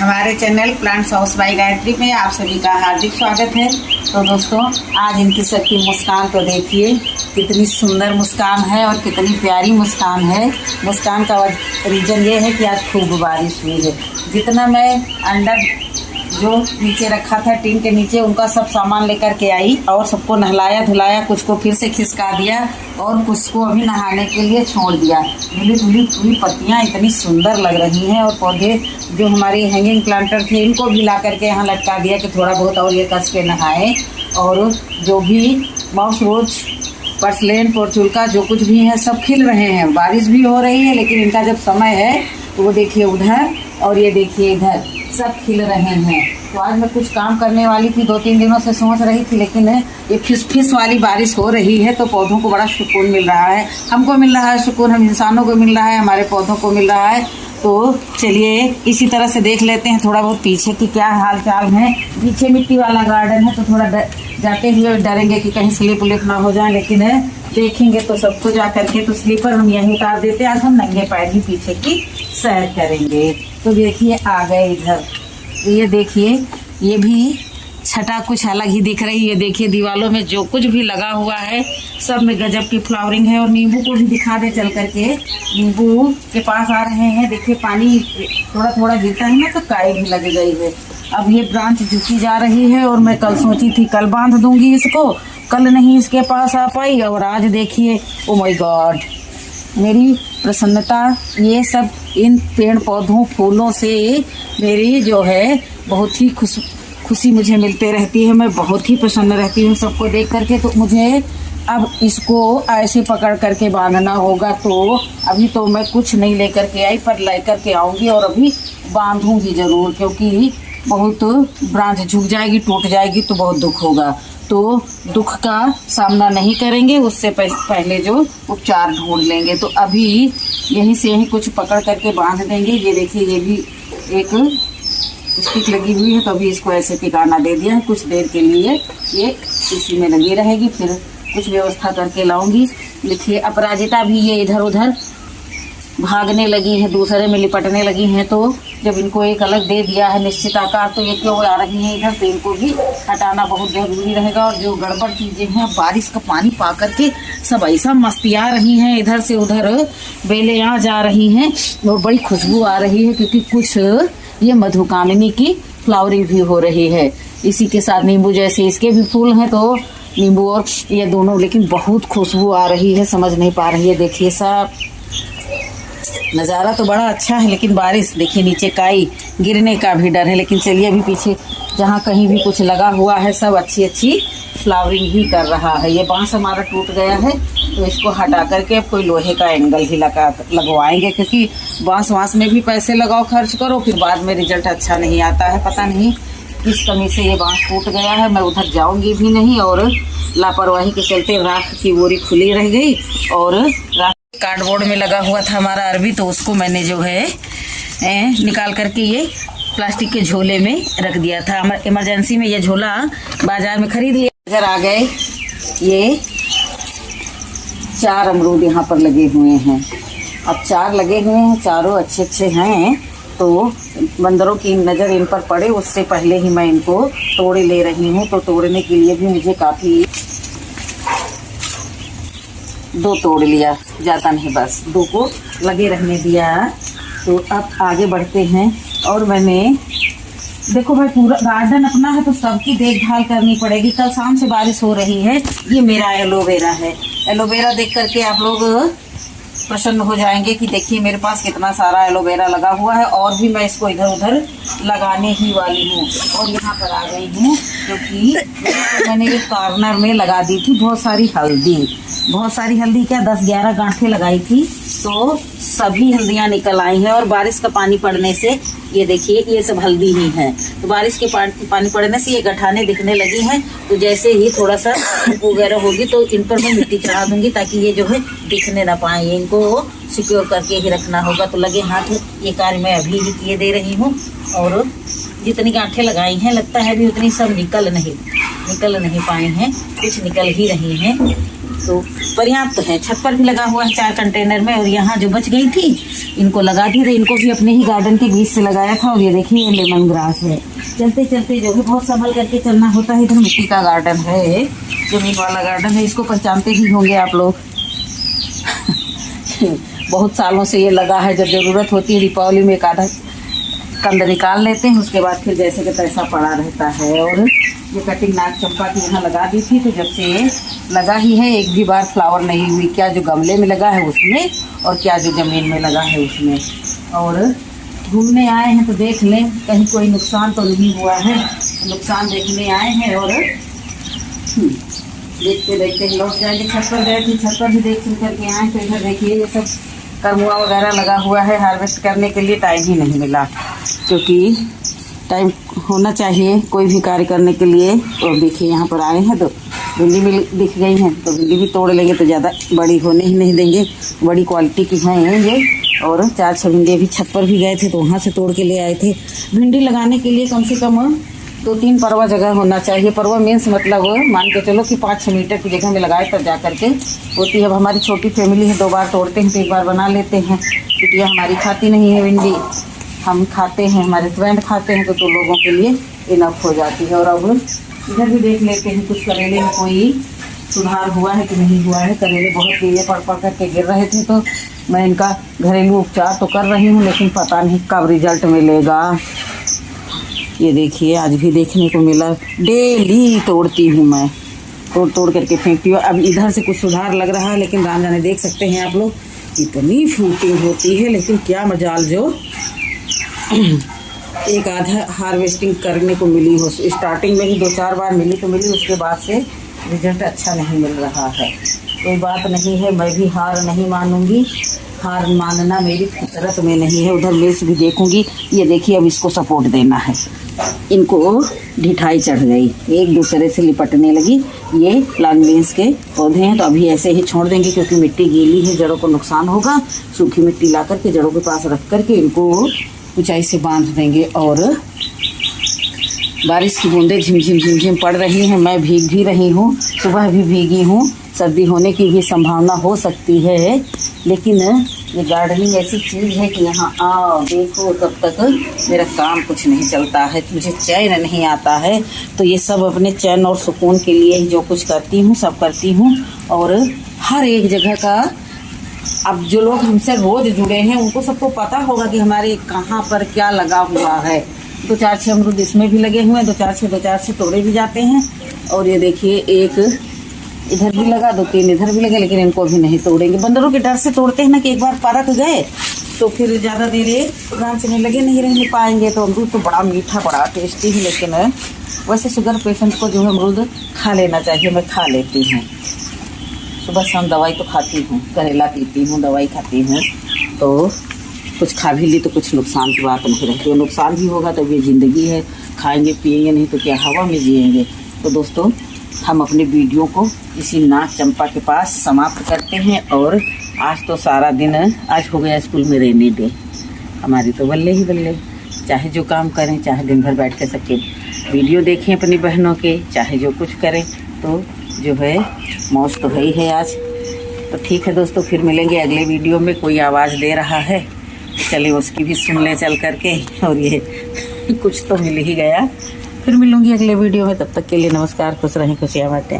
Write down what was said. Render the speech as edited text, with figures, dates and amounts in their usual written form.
हमारे channel plants house by Gayatri में आप सभी का हार्दिक स्वागत है। तो दोस्तों, आज इनकी सबकी मुस्कान तो देखिए, कितनी सुंदर मुस्कान है और कितनी प्यारी मुस्कान है। मुस्कान का रीज़न ये है कि आज खूब बारिश हुई है। जितना मैं अंडर जो नीचे रखा था टीन के नीचे, उनका सब सामान लेकर के आई और सबको नहलाया धुलाया, कुछ को फिर से खिसका दिया और कुछ को अभी नहाने के लिए छोड़ दिया। धुली धुली हुई पत्तियाँ इतनी सुंदर लग रही हैं और पौधे जो हमारे हैंगिंग प्लांटर थे इनको भी ला करके यहाँ लटका दिया कि थोड़ा बहुत और ये कस के नहाए। और जो भी माउस रोज, पर्सलेन, पोर्चुलका जो कुछ भी है सब खिल रहे हैं। बारिश भी हो रही है लेकिन इनका जब समय है तो वो देखिए उधर और ये देखिए इधर सब खिल रहे हैं। तो आज मैं कुछ काम करने वाली थी, 2-3 दिनों से सोच रही थी, लेकिन ये फिस वाली बारिश हो रही है तो पौधों को बड़ा सुकून मिल रहा है। हमको मिल रहा है सुकून, हम इंसानों को मिल रहा है, हमारे पौधों को मिल रहा है। तो चलिए इसी तरह से देख लेते हैं थोड़ा बहुत पीछे की क्या हाल चाल है। पीछे मिट्टी वाला गार्डन है तो थोड़ा जाते हुए डरेंगे कि कहीं स्लिप उलिप ना हो जाए, लेकिन देखेंगे तो सबको जा करके तो स्लीपर हम यहीं उतार देते हैं। आज हम नंगे पैर ही पीछे की सैर करेंगे। तो देखिए आ गए इधर, ये देखिए ये भी छटा कुछ अलग ही दिख रही है। देखिए दीवालों में जो कुछ भी लगा हुआ है सब में गजब की फ्लावरिंग है। और नींबू को भी दिखा दे चल करके, नींबू के पास आ रहे हैं। देखिए पानी थोड़ा थोड़ा गिरता है ना तो काई भी लग गई है। अब ये ब्रांच झुकी जा रही है और मैं कल सोची थी कल बांध दूंगी इसको, कल नहीं इसके पास आ पाई और आज देखिए ओ माय गॉड, मेरी प्रसन्नता ये सब इन पेड़ पौधों फूलों से मेरी जो है बहुत ही खुशी मुझे मिलते रहती है। मैं बहुत ही प्रसन्न रहती हूँ सबको देख करके। तो मुझे अब इसको ऐसे पकड़ करके बांधना होगा। तो अभी तो मैं कुछ नहीं लेकर के आई, पर लेकर के आऊँगी और अभी बांधूंगी ज़रूर, क्योंकि बहुत ब्रांच झुक जाएगी, टूट जाएगी तो बहुत दुख होगा। तो दुख का सामना नहीं करेंगे, उससे पहले जो उपचार ढूंढ लेंगे। तो अभी यहीं से यहीं कुछ पकड़ करके बांध देंगे। ये देखिए ये भी एक स्टिक लगी हुई है तो अभी इसको ऐसे टिकाना दे दिया है कुछ देर के लिए, ये इसी में लगी रहेगी। फिर कुछ व्यवस्था करके लाऊंगी। देखिए अपराजिता भी ये इधर उधर भागने लगी है, दूसरे में लिपटने लगी हैं। तो जब इनको एक अलग दे दिया है निश्चित आकार तो ये क्यों आ रही हैं इधर, तो इनको भी हटाना बहुत ज़रूरी रहेगा। और जो गड़बड़ चीज़ें हैं, बारिश का पानी पा करके सब ऐसा मस्तिया रही हैं, इधर से उधर बेलें आ जा रही हैं और बड़ी खुशबू आ रही है, क्योंकि कुछ ये मधुकामिनी की फ्लावरिंग भी हो रही है। इसी के साथ नींबू जैसे इसके भी फूल हैं, तो नींबू और ये दोनों, लेकिन बहुत खुशबू आ रही है, समझ नहीं पा रही है। देखिए सब नज़ारा तो बड़ा अच्छा है, लेकिन बारिश देखिए, नीचे काई गिरने का भी डर है। लेकिन चलिए अभी पीछे जहाँ कहीं भी कुछ लगा हुआ है सब अच्छी अच्छी फ्लावरिंग ही कर रहा है। ये बांस हमारा टूट गया है तो इसको हटा करके अब कोई लोहे का एंगल ही लगवाएंगे, क्योंकि बांस में भी पैसे लगाओ, खर्च करो, फिर बाद में रिजल्ट अच्छा नहीं आता है। पता नहीं किस कमी से ये बांस टूट गया है। मैं उधर जाऊंगी भी नहीं और लापरवाही के चलते राख की बोरी खुली रह गई और राख कार्डबोर्ड में लगा हुआ था हमारा अरबी, तो उसको मैंने जो है निकाल करके ये प्लास्टिक के झोले में रख दिया था। इमरजेंसी में ये झोला बाजार में खरीद लिया। इधर आ गए, ये 4 अमरूद यहाँ पर लगे हुए हैं। अब 4 लगे हुए हैं, चारों अच्छे अच्छे हैं। तो बंदरों की नज़र इन पर पड़े उससे पहले ही मैं इनको तोड़े ले रही हूँ। तो तोड़ने के लिए भी मुझे काफ़ी 2 तोड़ लिया, ज़्यादा नहीं, बस 2 को लगे रहने दिया। तो अब आगे बढ़ते हैं। और मैंने देखो भाई, पूरा गार्डन अपना है तो सबकी देखभाल करनी पड़ेगी। कल शाम से बारिश हो रही है। ये मेरा एलोवेरा है। एलोवेरा देख करके आप लोग प्रसन्न हो जाएंगे कि देखिए मेरे पास कितना सारा एलोवेरा लगा हुआ है, और भी मैं इसको इधर उधर लगाने ही वाली हूँ। और यहाँ पर आ गई हूँ क्योंकि मैंने एक कॉर्नर में लगा दी थी बहुत सारी हल्दी, क्या 10-11 गांठें लगाई थी, तो सभी हल्दियाँ निकल आई हैं। और बारिश का पानी पड़ने से ये देखिए ये सब हल्दी ही हैं। तो बारिश के पानी पड़ने से ये गठाने दिखने लगी हैं। तो जैसे ही थोड़ा सा वगैरह होगी तो इन पर मैं मिट्टी चढ़ा दूंगी, ताकि ये जो है दिखने ना पाए। इनको सिक्योर करके ही रखना होगा। तो लगे हाथ ये कार्य मैं अभी ही किए दे रही हूँ। और जितनी गांठें लगाई हैं लगता है अभी उतनी सब निकल नहीं पाई हैं, कुछ निकल ही रही हैं। तो पर्याप्त है। छत पर भी लगा हुआ है 4 कंटेनर में, और यहाँ जो बच गई थी इनको लगा दी थी। इनको भी अपने ही गार्डन के बीच से लगाया था। और ये देखिए ये लेमन ग्रास है। चलते चलते जो है बहुत संभल करके चलना होता है। इधर मिट्टी का गार्डन है, जमीन वाला गार्डन है। इसको पहचानते भी होंगे आप लोग। बहुत सालों से ये लगा है। जब ज़रूरत होती है दीपावली में एक आधा कंद निकाल लेते हैं, उसके बाद फिर जैसे कि पैसा पड़ा रहता है। और ये कटिंग नाग चंपा की यहाँ लगा दी थी, तो जब से ये लगा ही है एक भी बार फ्लावर नहीं हुई। क्या जो गमले में लगा है उसमें, और क्या जो ज़मीन में लगा है उसमें। और घूमने आए हैं तो देख लें कहीं कोई नुकसान तो नहीं हुआ है। नुकसान देखने आए हैं और देखते देखते लौट जाएंगे। छत पर गए थे, छत पर भी देख सुन करके आए। तो इधर देखिए ये सब करमुआ वगैरह लगा हुआ है। हार्वेस्ट करने के लिए टाइम ही नहीं मिला, क्योंकि टाइम होना चाहिए कोई भी कार्य करने के लिए। और देखिए यहाँ पर आए हैं तो भिंडी भी दिख गई हैं, तो भिंडी भी तोड़ लेंगे। तो ज़्यादा बड़ी होने ही नहीं देंगे, बड़ी क्वालिटी की हैं ये। और 4-6 भिंडी भी छत पर भी गए थे तो वहाँ से तोड़ के ले आए थे। भिंडी लगाने के लिए कम से कम 2-3 परवा जगह होना चाहिए। परवा मीन्स मतलब मान के चलो कि 5-6 मीटर की जगह में लगाए तब जा करके होती है। अब हमारी छोटी फैमिली है, 2 बार तोड़ते हैं तो 1 बार बना लेते हैं। बिटिया हमारी खाती नहीं है भिंडी, हम खाते हैं, हमारे हस्बैंड खाते हैं, तो 2 लोगों के लिए इनफ हो जाती है। और अब इधर भी देख लेते हैं कुछ करेले में कोई सुधार हुआ है कि नहीं हुआ है। करेले बहुत कीड़े पड़ करके गिर रहे थे, तो मैं इनका घरेलू उपचार तो कर रही हूँ, लेकिन पता नहीं कब रिजल्ट मिलेगा। ये देखिए आज भी देखने को मिला। डेली तोड़ती हूँ मैं, तोड़ करके फेंकती हूँ। अब इधर से कुछ सुधार लग रहा है, लेकिन राम जाने देख सकते हैं आप लोग इतनी फ्रूटिंग होती है। लेकिन क्या मजाल जो एक आधा हार्वेस्टिंग करने को मिली हो। स्टार्टिंग में ही 2-4 बार मिली तो मिली, उसके बाद से रिजल्ट अच्छा नहीं मिल रहा है। कोई बात नहीं है, मैं भी हार नहीं मानूंगी। हार मानना मेरी फितरत में नहीं है। उधर मिर्च भी देखूंगी। ये देखिए अब इसको सपोर्ट देना है। इनको ढिठाई चढ़ गई, एक दूसरे से लिपटने लगी। ये लॉन्ग बीन्स के पौधे हैं, तो अभी ऐसे ही छोड़ देंगे क्योंकि मिट्टी गीली है, जड़ों को नुकसान होगा। सूखी मिट्टी ला करके जड़ों के पास रख करके इनको ऊंचाई से बांध देंगे। और बारिश की बूंदें झिमझिम झिमझिम पड़ रही हैं। मैं भीग भी रही हूँ, सुबह भी भीगी हूँ। सर्दी होने की भी संभावना हो सकती है, लेकिन ये गार्डनिंग ऐसी चीज़ है कि यहाँ आओ देखो, तब तक मेरा काम कुछ नहीं चलता है, मुझे चैन नहीं आता है। तो ये सब अपने चैन और सुकून के लिए ही जो कुछ करती हूँ सब करती हूँ। और हर एक जगह का, अब जो लोग हमसे रोज़ जुड़े हैं उनको सबको पता होगा कि हमारे कहाँ पर क्या लगा हुआ है। 2-4-6 अमरूद इसमें भी लगे हुए हैं, 2-4 तोड़े भी जाते हैं। और ये देखिए एक इधर भी लगा, 2-3 इधर भी लगे, लेकिन इनको भी नहीं तोड़ेंगे। बंदरों के डर से तोड़ते हैं ना कि एक बार परख गए तो फिर ज़्यादा देर ब्रांच में लगे नहीं रहने पाएंगे। तो अमरूद तो बड़ा मीठा, बड़ा टेस्टी है, लेकिन वैसे शुगर पेशेंट को जो है अमरूद खा लेना चाहिए। मैं खा लेती हूँ, सुबह शाम दवाई तो खाती हूँ, करेला पीती हूँ, दवाई खाती हूँ। तो कुछ खा भी ली तो कुछ नुकसान की बात नहीं रहती है। नुकसान भी होगा तो ये ज़िंदगी है, खाएंगे पिएंगे नहीं तो क्या हवा में जिएंगे। तो दोस्तों हम अपने वीडियो को इसी नाग चंपा के पास समाप्त करते हैं। और आज तो सारा दिन, आज हो गया स्कूल में रेनी डे, हमारी तो बल्ले ही बल्ले। चाहे जो काम करें, चाहे दिन भर बैठ के सबके वीडियो देखें अपनी बहनों के, चाहे जो कुछ करें, तो जो है मौज तो है ही है आज। तो ठीक है दोस्तों, फिर मिलेंगे अगले वीडियो में। कोई आवाज़ दे रहा है तो चलिए उसकी भी सुन ले चल करके। और ये कुछ तो मिल ही गया। फिर मिलूंगी अगले वीडियो में, तब तक के लिए नमस्कार, खुश रहें, खुशियाँ बांटें।